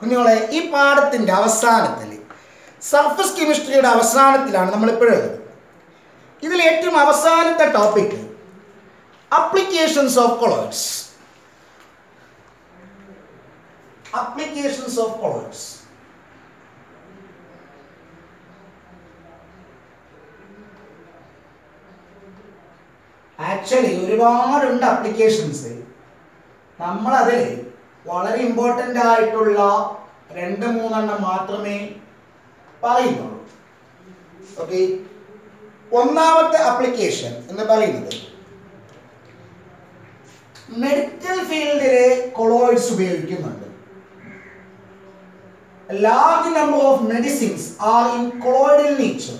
കുഞ്ഞുങ്ങളെ ഈ പാഠത്തിൻ്റെ അവസാനത്തിൽ സർഫസ് കെമിസ്ട്രിയുടെ അവസാനത്തിലാണ് നമ്മളിപ്പോഴും. ഇതിൽ ഏറ്റവും അവസാനത്തെ topic applications of colloids. Applications of colloids. Actually ഒരുപാടുണ്ട് അപ്ലിക്കേഷൻസ്. നമ്മളതിൽ വളരെ ഇമ്പോർട്ടൻ്റ് ആയിട്ടുള്ള 2-3 മാത്രമേ പറയുന്നുള്ളൂ. ഓക്കെ, ഒന്നാമത്തെ അപ്ലിക്കേഷൻ എന്ന് പറയുന്നത് മെഡിക്കൽ ഫീൽഡിലെ കൊളോയിഡ്സ് ഉപയോഗിക്കുന്നുണ്ട്. Large number of medicines are in colloidal nature.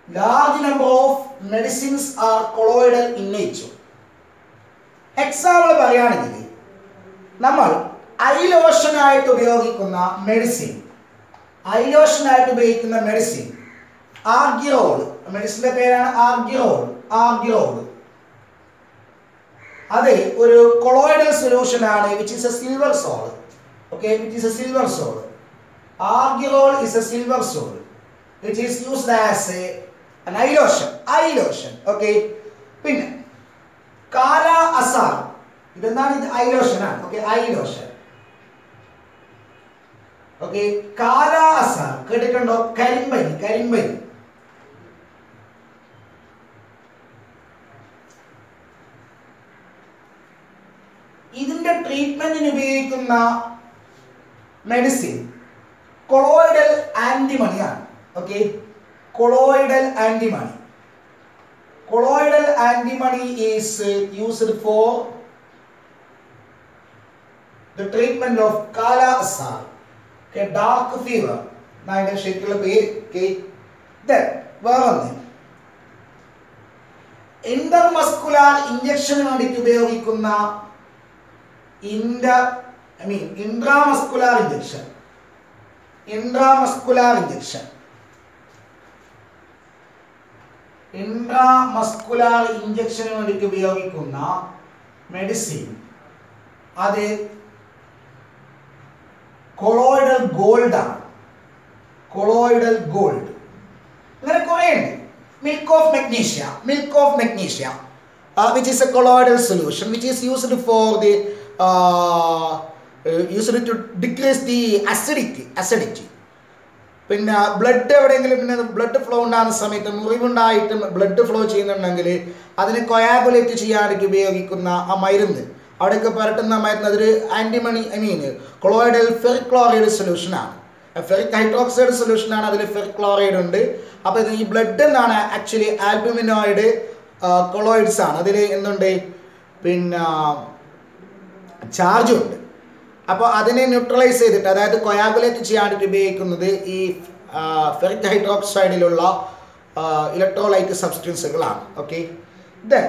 Large number of medicines are colloidal in nature. Example പറയുകയാണെങ്കിൽ നമ്മൾ ഐലോഷനായിട്ട് ഉപയോഗിക്കുന്ന മെഡിസിൻ, ആർഗിറോൾ, മെഡിസിൻ്റെ പേരാണ് ആർഗിറോൾ. അത് ഒരു കൊളോയിഡൽ സൊല്യൂഷൻ ആണ്, which is a silver sol. Okay, which is a silver sol. Argyrol is a silver sol which is used as a an eye lotion. Okay, പിന്നെ കാല അസാർ, ഇതെന്താണ്? ഇത് ഐലോഷൻ ആണ്. ഓക്കെ, ഐലോഷൻ. ഓക്കെ, കാല അസാർ കേട്ടിട്ടുണ്ടോ? കരിമ്പനി. ഇതിന്റെ ട്രീറ്റ്മെന്റിന് ഉപയോഗിക്കുന്ന മെഡിസിൻ കൊളോയിഡൽ ആന്റിമണിയാണ്. Okay, colloidal antimony. Colloidal antimony is used for the treatment of kala asar, okay, dark fever. Naide shekula pe, okay. Then varane intermuscular injection വേണ്ടിട്ട് ഉപയോഗിക്കുന്ന intramuscular injection. ഇൻട്രാമസ്കുലാർ ഇഞ്ചക്ഷന് വേണ്ടിയിട്ട് ഉപയോഗിക്കുന്ന മെഡിസിൻ അത് colloidal gold ആണ്. അങ്ങനെ കുറേ ഉണ്ട്. Milk of മെഗ്നീഷ്യ which is a colloidal solution which is used for the used to decrease the acidity. പിന്നെ ബ്ലഡ് എവിടെയെങ്കിലും പിന്നെ ബ്ലഡ് ഫ്ലോ ഉണ്ടാകുന്ന സമയത്ത് മുറിവുണ്ടായിട്ട് ബ്ലഡ് ഫ്ലോ ചെയ്യുന്നുണ്ടെങ്കിൽ അതിനെ കൊയാഗുലേറ്റ് ചെയ്യാനായിട്ട് ഉപയോഗിക്കുന്ന ആ മരുന്ന്, അവിടെയൊക്കെ പുരട്ടുന്ന മരുന്ന്, അതൊരു കൊളോയിഡൽ ഫെറിക് ക്ലോറൈഡ് സൊല്യൂഷനാണ്. ഫെറിക് ഹൈഡ്രോക്സൈഡ് സൊല്യൂഷനാണ്. അതിൽ ഫെറിക് ക്ലോറൈഡ് ഉണ്ട്. അപ്പോൾ ഇത് ഈ ബ്ലഡ് എന്താണ്? ആക്ച്വലി ആൽബുമിനോയിഡ് കൊളോയിഡ്സ് ആണ്. അതിൽ എന്തുണ്ട്? പിന്നെ ചാർജും ഉണ്ട്. അപ്പോൾ അതിനെ ന്യൂട്രലൈസ് ചെയ്തിട്ട്, അതായത് കൊയാഗുലേറ്റ് ചെയ്യാനായിട്ട് ഉപയോഗിക്കുന്നത് ഈ ഫെറിക് ഹൈഡ്രോക്സൈഡിലുള്ള ഇലക്ട്രോലൈറ്റ് സബ്സ്റ്റൻസുകളാണ്. ഓക്കെ, ഇത്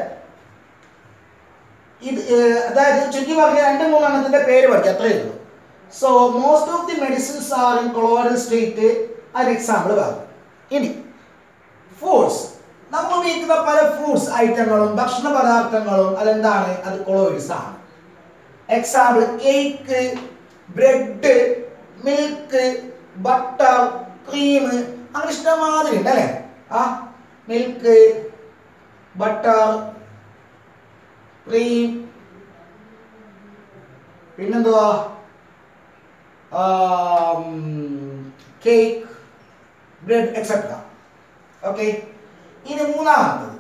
അതായത് ചുരുക്കി പറഞ്ഞ 2-3 പേര് പഠിക്കുക, അത്രയേ ഉള്ളൂ. So most of the medicines are in colloidal state. അതിന് എക്സാമ്പിൾ പറഞ്ഞു. ഇനി ഫ്രൂട്ട്സ്, നമ്മൾ ഉപയോഗിക്കുന്ന പല ഫ്രൂട്ട്സ് ഐറ്റങ്ങളും ഭക്ഷണ പദാർത്ഥങ്ങളും അതെന്താണ്? അത് കൊളോയിഡ്സ് ആണ്. Example cake, bread, milk, butter, cream, അങ്ങനെ ഇഷ്ടമാതിരി ഉണ്ട് അല്ലേ? മിൽക്ക്, ബട്ടർ, ക്രീം, പിന്നെന്തുവാ? Cake, bread etcetera. ഓക്കെ, ഇനി മൂന്നാമത്തത്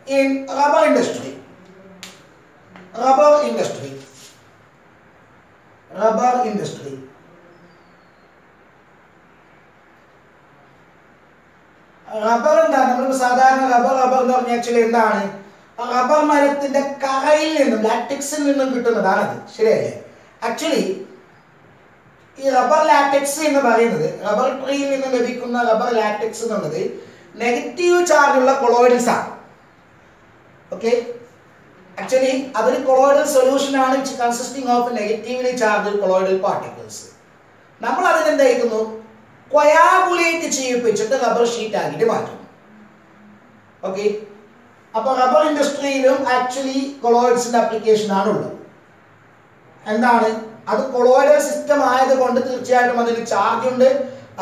ഇൻ റബ്ബർ ഇൻഡസ്ട്രി. റബ്ബർ എന്താണ്? നമ്മൾ സാധാരണ റബ്ബർ എന്ന് പറഞ്ഞാൽ ആക്ച്വലി എന്താണ്? റബ്ബർ മരത്തിന്റെ കറയിൽ നിന്നും ലാറ്റക്സിൽ നിന്നും കിട്ടുന്നതാണത്. ശരിയല്ലേ? ആക്ച്വലി ഈ റബ്ബർ ലാറ്റക്സ് എന്ന് പറയുന്നത്, റബ്ബർ ട്രീയിൽ നിന്നും ലഭിക്കുന്ന റബ്ബർ ലാറ്റക്സ് എന്നുള്ളത് നെഗറ്റീവ് ചാർജുള്ള കൊളോയിഡ്സ് ആണ്. ഓക്കെ, ആക്ച്വലി അതൊരു കൊളോയിഡൽ സൊല്യൂഷൻ ആണ്, consisting of negatively charged colloidal particles. നമ്മൾ അതിനെന്തായിരിക്കുന്നു? കൊയാഗുലേറ്റ് ചെയ്യിപ്പിച്ചിട്ട് റബ്ബർ ഷീറ്റ് ആക്കിയിട്ട് മാറ്റും. ഓക്കെ, അപ്പോൾ റബ്ബർ ഇൻഡസ്ട്രിയിലും ആക്ച്വലി കൊളോയിഡ്സിന്റെ ആപ്ലിക്കേഷൻ ആണുള്ളത്. എന്താണ്? അത് കൊളോയിഡൽ സിസ്റ്റം ആയതുകൊണ്ട് തീർച്ചയായിട്ടും അതിന് ചാർജ് ഉണ്ട്.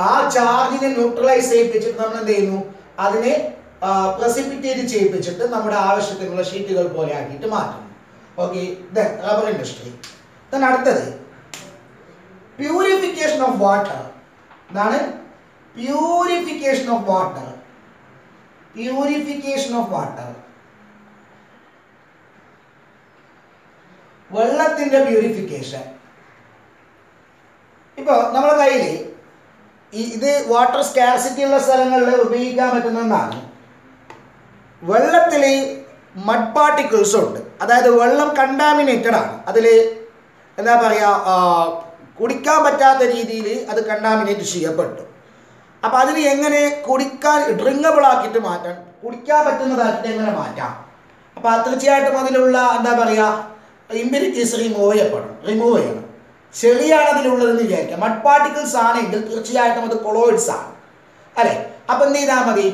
ആ ചാർജിനെ ന്യൂട്രലൈസ് ചെയ്യിപ്പിച്ചിട്ട് നമ്മൾ എന്ത് ചെയ്യുന്നു, അതിനെ പ്രസിപ്പിറ്റേറ്റ് ചെയ്യിപ്പിച്ചിട്ട് നമ്മുടെ ആവശ്യത്തിനുള്ള ഷീറ്റുകൾ പോലെ ആക്കിയിട്ട് മാറ്റുന്നു. Okay, rubber industry. അടുത്തത് പ്യൂരിഫിക്കേഷൻ ഓഫ് വാട്ടർ. എന്താണ് purification of water? Purification of water, വെള്ളത്തിന്റെ പ്യൂരിഫിക്കേഷൻ. ഇപ്പൊ നമ്മുടെ കയ്യിൽ ഇത് വാട്ടർ സ്കാർസിറ്റി ഉള്ള സ്ഥലങ്ങളിൽ ഉപയോഗിക്കാൻ പറ്റുന്നതാണ്. വെള്ളത്തിൽ മഡ് പാർട്ടിക്കിൾസ് ഉണ്ട്, അതായത് വെള്ളം കണ്ടാമിനേറ്റഡ് ആണ്. അതിൽ എന്താ പറയുക, കുടിക്കാൻ പറ്റാത്ത രീതിയിൽ അത് കണ്ടാമിനേറ്റ് ചെയ്യപ്പെട്ടു. അപ്പം അതിന് എങ്ങനെ കുടിക്കാൻ ഡ്രിങ്കബിൾ ആക്കിയിട്ട് മാറ്റാൻ, കുടിക്കാൻ പറ്റുന്നതാക്കിയിട്ട് എങ്ങനെ മാറ്റാം? അപ്പം തീർച്ചയായിട്ടും അതിലുള്ള എന്താ പറയുക ഇമ്പ്യൂരിറ്റീസ് റിമൂവ് ചെയ്യണം. ചെളിയാണ് അതിലുള്ളതെന്ന് വിചാരിക്കാം. മഡ് പാർട്ടിക്കിൾസ് ആണെങ്കിൽ തീർച്ചയായിട്ടും അത് കൊളോയിഡ്സ് ആണ്, അല്ലേ? അപ്പം എന്ത് ചെയ്താൽ മതി,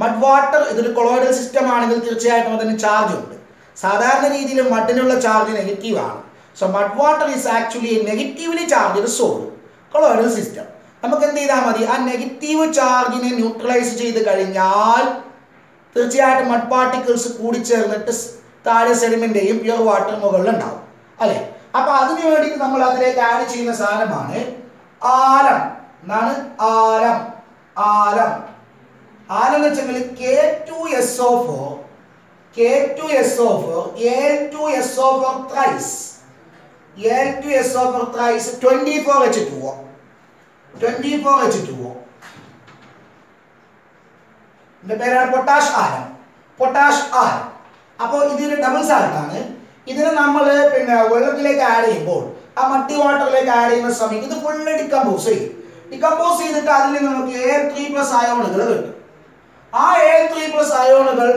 മഡ് വാട്ടർ ഇതൊരു കൊളോയിഡൽ സിസ്റ്റം ആണെങ്കിൽ തീർച്ചയായിട്ടും അതിന് ചാർജ് ഉണ്ട്. സാധാരണ രീതിയിൽ മഡിനുള്ള ചാർജ് നെഗറ്റീവ് ആണ്. So mud water is actually negatively charged solid colloidal system. നമുക്ക് എന്ത് ചെയ്താൽ മതി, ആ നെഗറ്റീവ് ചാർജിനെ ന്യൂട്രലൈസ് ചെയ്ത് കഴിഞ്ഞാൽ തീർച്ചയായിട്ടും മഡ് പാർട്ടിക്കിൾസ് കൂടിച്ചേർന്നിട്ട് താഴെ സെഡിമെന്റേയും പ്യുവർ വാട്ടർ മുകളിൽ ഉണ്ടാവും, അല്ലേ? അപ്പൊ അതിനു വേണ്ടിയിട്ട് നമ്മൾ അതിലേക്ക് ആഡ് ചെയ്യുന്ന സാധനമാണ് ആലം. എന്താണ് ആലം? ആലം എന്ന് വെച്ചെങ്കിൽ K2SO4 Al2SO4 thrice Al2SO4 thrice 24H2O ഇതിന്റെ പേരാണ് പൊട്ടാഷ് ആലം. അപ്പോൾ ഇതൊരു ഡബിൾ സാൾട്ട് ആണ്. ഇതിനെ നമ്മൾ പിന്നെ വെള്ളത്തിലേക്ക് ആഡ് ചെയ്യുമ്പോൾ, ആ മട്ടി വാട്ടറിലേക്ക് ആഡ് ചെയ്യുന്ന സമയത്ത് ഇത് ഫുള്ള് ഡിക്കമ്പോസ് ചെയ്തിട്ട് അതിൽ നമുക്ക് Al3+ അയോണുകൾ കിട്ടും. ആ Al3+ അയോണുകൾ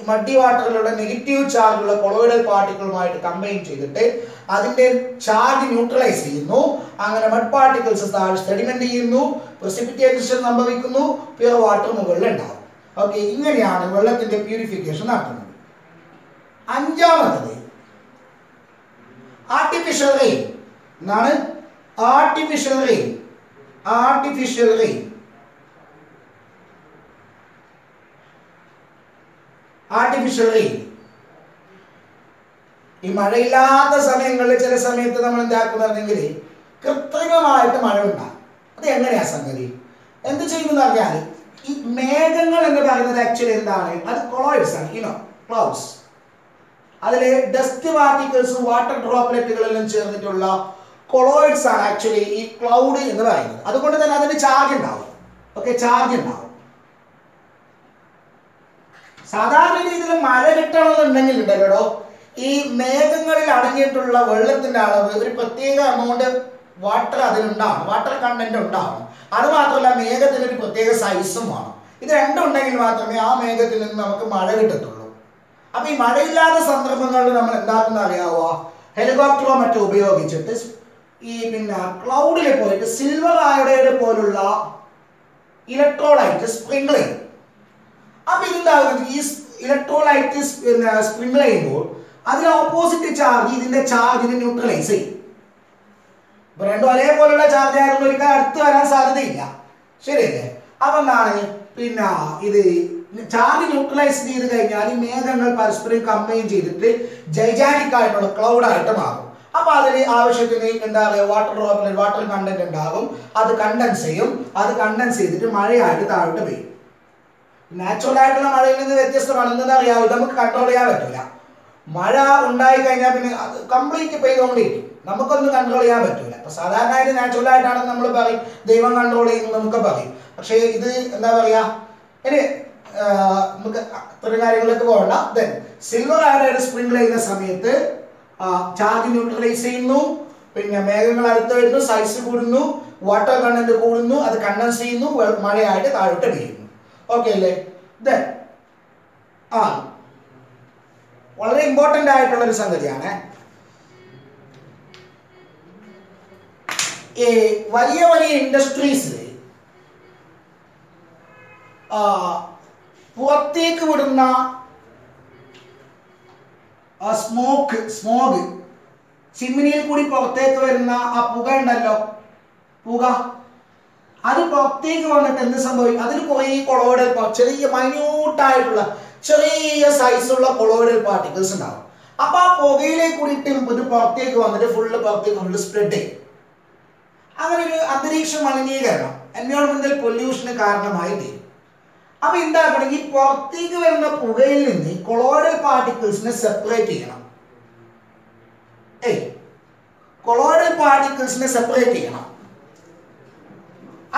മഡി വാട്ടറിലുള്ള നെഗറ്റീവ് ചാർജുള്ള കൊളോയിഡൽ പാർട്ടിക്കിളുമായിട്ട് കമ്പൈൻ ചെയ്തിട്ട് അതിന്റെ ചാർജ് ന്യൂട്രലൈസ് ചെയ്യുന്നു. അങ്ങനെ മഡ് പാർട്ടിക്കിൾസ് താഴെ സെഡിമെന്റ് ചെയ്യുന്നു, പ്രസിപ്പിറ്റേഷൻ സംഭവിക്കുന്നു, പ്യുവർ വാട്ടർ മുകളിൽ ഉണ്ടാവും. ഓക്കെ, ഇങ്ങനെയാണ് വെള്ളത്തിന്റെ പ്യൂരിഫിക്കേഷൻ നടത്തുന്നത്. അഞ്ചാമത്തത് ആർട്ടിഫിഷ്യൽ റെയിൻ. എന്താണ് ആർട്ടിഫിഷ്യൽ റെയിൻ? ഈ മഴയില്ലാത്ത സമയങ്ങളിൽ ചില സമയത്ത് നമ്മൾ എന്താക്കുന്നെങ്കിൽ കൃത്രിമമായിട്ട് മഴ ഉണ്ടാകും. അത് എങ്ങനെയാ സംഗതി? എന്ത് ചെയ്യുമെന്ന് പറഞ്ഞാൽ ഈ മേഘങ്ങൾ എന്ന് പറയുന്നത് ആക്ച്വലി എന്താണ്? അത് കൊളോയിഡ്സ് ആണ്, ക്ലൗഡ്സ്. അതിൽ ഡസ്റ്റ് പാർട്ടിക്കിൾസും വാട്ടർ ഡ്രോപ്ലെറ്റുകളെല്ലാം ചേർന്നിട്ടുള്ള കൊളോയിഡ്സ് ആണ് ആക്ച്വലി ഈ ക്ലൗഡ് എന്ന് പറയുന്നത്. അതുകൊണ്ട് തന്നെ അതിന് ചാർജ് ഉണ്ടാവും. ചാർജ് ഉണ്ടാവും. സാധാരണ രീതിയിൽ മഴ കിട്ടണമെന്നുണ്ടെങ്കിൽ ഉണ്ടല്ലോ, ഈ മേഘങ്ങളിൽ അടങ്ങിയിട്ടുള്ള വെള്ളത്തിന്റെ അളവ് ഒരു പ്രത്യേക എമൗണ്ട് വാട്ടർ അതിലുണ്ടാവും, വാട്ടർ കണ്ടന്റ് ഉണ്ടാവും. അത് മാത്രമല്ല മേഘത്തിന് ഒരു പ്രത്യേക സൈസും വേണം. ഇത് രണ്ടും ഉണ്ടെങ്കിൽ മാത്രമേ ആ മേഘത്തിൽ നിന്ന് നമുക്ക് മഴ കിട്ടത്തുള്ളൂ. അപ്പൊ ഈ മഴയില്ലാത്ത സന്ദർഭങ്ങളിൽ നമ്മൾ എന്താക്കുന്ന അറിയാവോ, ഹെലികോപ്റ്ററോ മറ്റോ ഉപയോഗിച്ചിട്ട് ഈ ക്ലൗഡിൽ പോയിട്ട് സിൽവർ അയോഡൈഡ് പോലുള്ള ഇലക്ട്രോലൈറ്റ് സ്പ്രിങ്കിൾ ചെയ്യും. അപ്പൊ ഇതെന്താകുന്നത്, ഈ ഇലക്ട്രോലൈറ്റ് സ്പ്രിങ്കിൾ ചെയ്യുമ്പോൾ അതിന് ഓപ്പോസിറ്റ് ചാർജ് ഇതിന്റെ ചാർജിനെ ന്യൂട്രലൈസ് ചെയ്യും. ഇപ്പൊ രണ്ടും ഒരേപോലുള്ള ചാർജ് ആയതുകൊണ്ട് ഒരിക്കലും അടുത്ത് വരാൻ സാധ്യതയില്ല, ശരിയല്ലേ? അപ്പൊ എന്താണ് ഇത് ചാർജ് ന്യൂട്രലൈസ് ചെയ്ത് കഴിഞ്ഞാൽ ഈ മേഘങ്ങൾ പരസ്പരം കമ്പൈൻ ചെയ്തിട്ട് ജൈജാനിക് ആയിട്ടുള്ള ക്ലൗഡ് ആയിട്ട് മാറും. അപ്പൊ അതിന് ആവശ്യത്തിന് എന്താ പറയുക, വാട്ടർ കണ്ടന്റ് ഉണ്ടാകും. അത് കണ്ടൻസ് ചെയ്യും. അത് കണ്ടൻസ് ചെയ്തിട്ട് മഴയായിട്ട് താഴോട്ട് പെയ്യും. നാച്ചുറൽ ആയിട്ടുള്ള മഴയിൽ നിന്ന് വ്യത്യസ്തമാണ്. എന്താ അറിയാവൂ, നമുക്ക് കൺട്രോൾ ചെയ്യാൻ പറ്റില്ല. മഴ ഉണ്ടായി കഴിഞ്ഞാൽ പിന്നെ അത് കംപ്ലീറ്റ് പെയ്തുകൊണ്ടിരിക്കും. നമുക്കൊന്നും കൺട്രോൾ ചെയ്യാൻ പറ്റില്ല. അപ്പൊ സാധാരണയായിട്ട് നാച്ചുറൽ ആയിട്ടാണെന്ന് നമ്മൾ പറയും, ദൈവം കൺട്രോൾ ചെയ്യുന്നു നമുക്ക് പറയും. പക്ഷേ ഇത് എന്താ പറയാ, ഇനി നമുക്ക് അത്തരം കാര്യങ്ങളിലേക്ക് പോകണ്ട. ദെൻ സിൽവർ അയോഡൈഡ് സ്പ്രിങ്കിൾ ചെയ്യുന്ന സമയത്ത് ചാർജ് ന്യൂട്രലൈസ് ചെയ്യുന്നു. മേഘങ്ങൾ അടുത്ത് വരുന്നു, സൈസ് കൂടുന്നു, വാട്ടർ കണ്ടന്റ് കൂടുന്നു, അത് കണ്ടൻസ് ചെയ്യുന്നു, മഴയായിട്ട് താഴോട്ട് പെയ്യുന്നു. ഓക്കെ അല്ലേ? ദെൻ വളരെ ഇമ്പോർട്ടൻ്റ് ആയിട്ടുള്ള ഒരു സംഗതിയാണ്. ഈ വലിയ വലിയ ഇൻഡസ്ട്രീസിൽ പുറത്തേക്ക് വിടുന്ന സ്മോഗ് ചിമ്മിനിയിൽ കൂടി പുറത്തേക്ക് വരുന്ന ആ പുക ഉണ്ടല്ലോ, പുക, അത് പുറത്തേക്ക് വന്നിട്ട് എന്ത് സംഭവിക്കും? അതിൽ കുറേ കൊളോയിഡൽ ചെറിയ മൈന്യൂട്ടായിട്ടുള്ള ചെറിയ സൈസുള്ള കൊളോയിഡൽ പാർട്ടിക്കിൾസ് ഉണ്ടാവും. അപ്പൊ ആ പുകയിലേക്ക് കൂടിയിട്ട് ഇത് പുറത്തേക്ക് വന്നിട്ട് പുറത്തേക്ക് സ്പ്രെഡ് ചെയ്യും. അങ്ങനെ ഒരു അന്തരീക്ഷ മലിനീകരണം, എൻവയോൺമെന്റൽ പൊല്യൂഷന് കാരണമായി തീരും. അപ്പൊ എന്താക്കണം? ഈ പുറത്തേക്ക് വരുന്ന പുകയിൽ നിന്ന് കൊളോയിഡൽ പാർട്ടിക്കിൾസിനെ സെപ്പറേറ്റ് ചെയ്യണം. കൊളോയിഡൽ പാർട്ടിക്കിൾസിനെ സെപ്പറേറ്റ് ചെയ്യണം.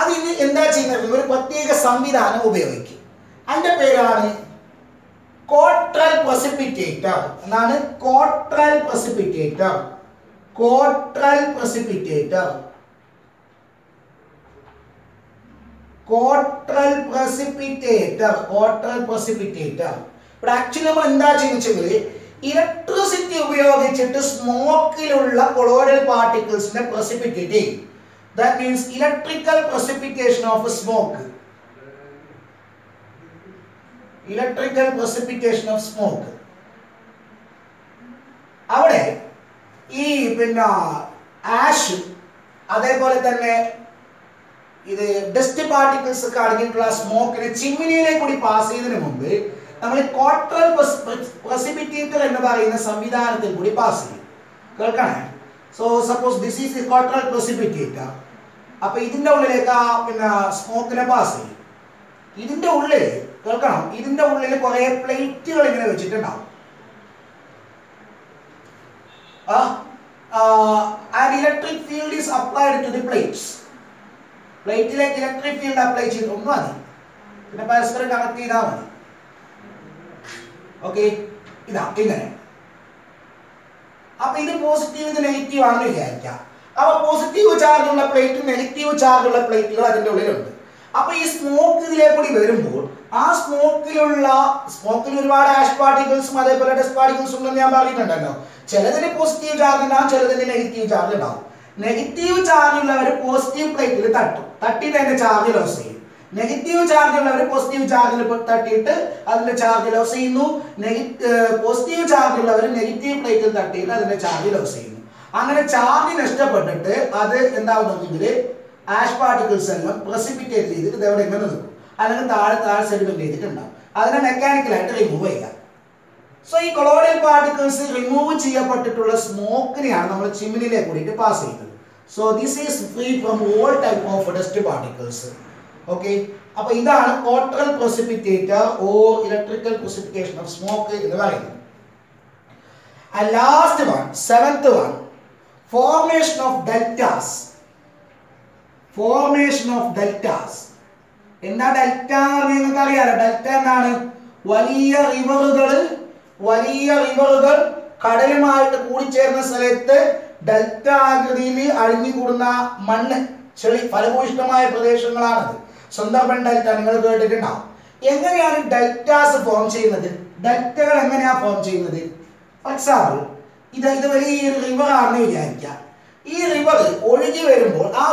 അതിന് എന്താ ചെയ്യുന്നത്? ഒരു പ്രത്യേക സംവിധാനം ഉപയോഗിക്കും. അതിന്റെ പേരാണ് കോട്രൽ പ്രസിപ്പിറ്റേറ്റർ. എന്നാണ് Cottrell precipitator. Cottrell precipitator. Cottrell precipitator. Cottrell precipitator. ഇവിടെ ആക്ച്വലി നമ്മൾ എന്താ ചെയ്യുന്നത്? ഇലക്ട്രിസിറ്റി ഉപയോഗിച്ചിട്ട് സ്മോക്കിലുള്ള കൊളോയിഡൽ പാർട്ടിക്കിൾസിനെ പ്രസിപ്പിറ്റേറ്റ് ചെയ്യും. That means electrical precipitation of smoke. Electrical precipitation of smoke. അവിടെ ഈ ആഷ് അതേപോലെ തന്നെ ഇത് ഡസ്റ്റ് പാർട്ടിക്കിൾസ് ഒക്കെ അടങ്ങിയിട്ടുള്ള സ്മോക്കിനെ ചിമ്മിനിയിലേക്ക് കൂടി പാസ് ചെയ്യുന്നതിന് മുമ്പ് നമ്മൾ കോട്രൽ പ്രസിപ്പിറ്റേറ്റർ എന്ന് പറയുന്ന സംവിധാനത്തിൽ കൂടി പാസ് ചെയ്യും. കേൾക്കണേ? So suppose this is the coronal precipitator. അപ്പോൾ ഇതിന്റെ ഉള്ളിലേക്ക് സ്മോക്കിനെ പാസ് ചെയ്യും. ഇതിന്റെ ഉള്ളിൽ കേൾക്കണം, ഇതിന്റെ ഉള്ളിൽ കുറെ പ്ലേറ്റുകൾ ഇങ്ങനെ വെച്ചിട്ടുണ്ടാവും. And electric field is applied to the plates. പ്ലേറ്റിലേക്ക് ഇലക്ട്രിക് ഫീൽഡ് അപ്ലൈ ചെയ്തൊന്നും മതി, പിന്നെ പരസ്പരം കണക്ട് ചെയ്താൽ മതി. ഓക്കെ, ഇതാ ഇങ്ങനെ. അപ്പൊ ഇത് പോസിറ്റീവ്, ഇത് നെഗറ്റീവ് ആണെന്ന് വിചാരിക്കാം. അപ്പൊ പോസിറ്റീവ് ചാർജ് ഉള്ള പ്ലേറ്റ്, നെഗറ്റീവ് ചാർജ് ഉള്ള പ്ലേറ്റുകൾ അതിന്റെ ഉള്ളിലുണ്ട്. അപ്പൊ ഈ സ്മോക്ക് ഇതിലേക്ക് കൂടി വരുമ്പോൾ ആ സ്മോക്കിൽ ഒരുപാട് ആഷ് പാർട്ടിക്കിൾസും അതേപോലെ ഡസ്റ്റ് പാർട്ടിക്കിൾസും ഉണ്ടെന്ന് ഞാൻ പറഞ്ഞിട്ടുണ്ടല്ലോ. ചിലതിന് പോസിറ്റീവ് ചാർജ് ഉണ്ടാവും, ചിലതിന് നെഗറ്റീവ് ചാർജ് ഉണ്ടാവും. നെഗറ്റീവ് ചാർജ് ഉള്ളവർ പോസിറ്റീവ് പ്ലേറ്റിൽ തട്ടിയിട്ട് അതിന്റെ ചാർജ് ലോസ് ചെയ്യും. നെഗറ്റീവ് ചാർജ് ഉള്ളവർ പോസിറ്റീവ് ചാർജിൽ തട്ടിയിട്ട് അതിന്റെ ചാർജ് ലോസ് ചെയ്യുന്നു. പോസിറ്റീവ് ചാർജ് ഉള്ളവർ നെഗറ്റീവ് പ്ലേറ്റിൽ തട്ടിയിട്ട് അതിന്റെ ചാർജ് ലോസ് ചെയ്യുന്നു. അങ്ങനെ ചാർജ് നഷ്ടപ്പെട്ടിട്ട് അത് എന്താവുന്നെങ്കിൽ ആഷ് പാർട്ടിക്കിൾസ് എല്ലാം പ്രസിപ്പിറ്റേറ്റ് ചെയ്തിട്ട് ഇതെവിടെ ഇങ്ങനെ നിൽക്കും, അല്ലെങ്കിൽ താഴെ സെഡിമെന്റ് ചെയ്തിട്ടുണ്ടാവും. അതിനെ മെക്കാനിക്കലായിട്ട് റിമൂവ് ചെയ്യാം. സോ ഈ കൊളോയിഡൽ പാർട്ടിക്കിൾസ് റിമൂവ് ചെയ്യപ്പെട്ടിട്ടുള്ള സ്മോക്കിനെയാണ് നമ്മൾ ചിമ്മിനിയിലേക്ക് കൂടിയിട്ട് പാസ് ചെയ്യുന്നത്. So this is free from all type of dust particles. Okay, അപ്പൊ ഇതാണ് Cottrell precipitator or electrical precipitation of smoke എന്ന് പറയുന്നത്. And last one, seventh one, formation of deltas. Formation of deltas. എന്താ ഡെൽറ്റ എന്ന് നിങ്ങൾക്ക് അറിയാലോ. Delta എന്താണ്? വലിയ റിവറുകൾ കടലുമായിട്ട് കൂടിച്ചേർന്ന സ്ഥലത്ത് ഡെൽറ്റ ആകൃതിയിൽ അഴിഞ്ഞുകൂടുന്ന മണ്ണ്, ചെളി, ഫലഭൂയിഷ്ഠമായ പ്രദേശങ്ങളാണത്. സുന്ദർബൻ ഡെൽറ്റ നിങ്ങൾ കേട്ടിട്ടുണ്ടാവും. എങ്ങനെയാണ് ഡെൽറ്റാസ് ഫോം ചെയ്യുന്നത്? ഡെൽറ്റകൾ എങ്ങനെയാണ് ഫോം ചെയ്യുന്നത്? ഫോർ എക്സാമ്പിൾ, ഇത് വലിയൊരു റിവർ ആണെന്ന് വിചാരിക്കാം. ഈ റിവർ ഒഴുകി വരുമ്പോൾ ആ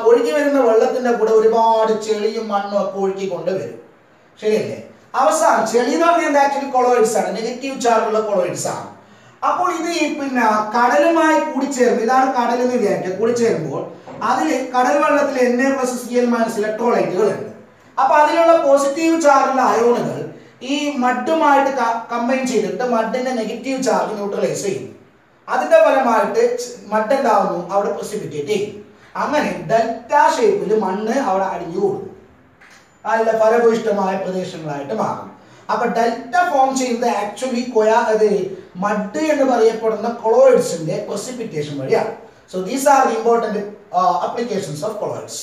ഒഴുകി വരുന്ന വെള്ളത്തിന്റെ കൂടെ ഒരുപാട് ചെളിയും മണ്ണും ഒക്കെ ഒഴുകിക്കൊണ്ട് വരും. ശരിയല്ലേ? അവസാനം ചെളി എന്ന് പറഞ്ഞാൽ ആക്ച്വലി കൊളോയിഡ്സ് ആണ്, നെഗറ്റീവ് ചാർജുള്ള കൊളോയിഡ്സ് ആണ്. അപ്പോൾ ഇത് കടലുമായി കൂടിച്ചേർന്ന്, ഇതാണ് കടൽ എന്ന് വിചാരിക്കുക, കൂടിച്ചേരുമ്പോൾ അതിൽ കടൽ വെള്ളത്തിൽ Na+Cl- ഇലക്ട്രോലൈറ്റുകൾ ഉണ്ട്. അപ്പൊ അതിലുള്ള പോസിറ്റീവ് ചാർജുള്ള അയോണുകൾ ഈ മഡുമായിട്ട് കമ്പൈൻ ചെയ്തിട്ട് മഡിന്റെ നെഗറ്റീവ് ചാർജ് ന്യൂട്രലൈസ് ചെയ്യും. അതിന്റെ ഫലമായിട്ട് മഡ് എന്താവുന്നു? അവിടെ പ്രസിപ്പിറ്റേറ്റ് ചെയ്യും. അങ്ങനെ ഡെൽറ്റ ഷേപ്പിൽ മണ്ണ് അവിടെ അടിഞ്ഞു കൂടും, നല്ല ഫലഭൂയിഷ്ഠമായ പ്രദേശങ്ങളായിട്ട് മാറും. അപ്പൊ ഡെൽറ്റ ഫോം ചെയ്യുന്നത് ആക്ച്വലി മഡ് എന്ന് പറയപ്പെടുന്ന കൊളോയിഡ്സിന്റെ പ്രസിപ്പിറ്റേഷൻ വഴിയാണ്. So these are the important applications of colloids.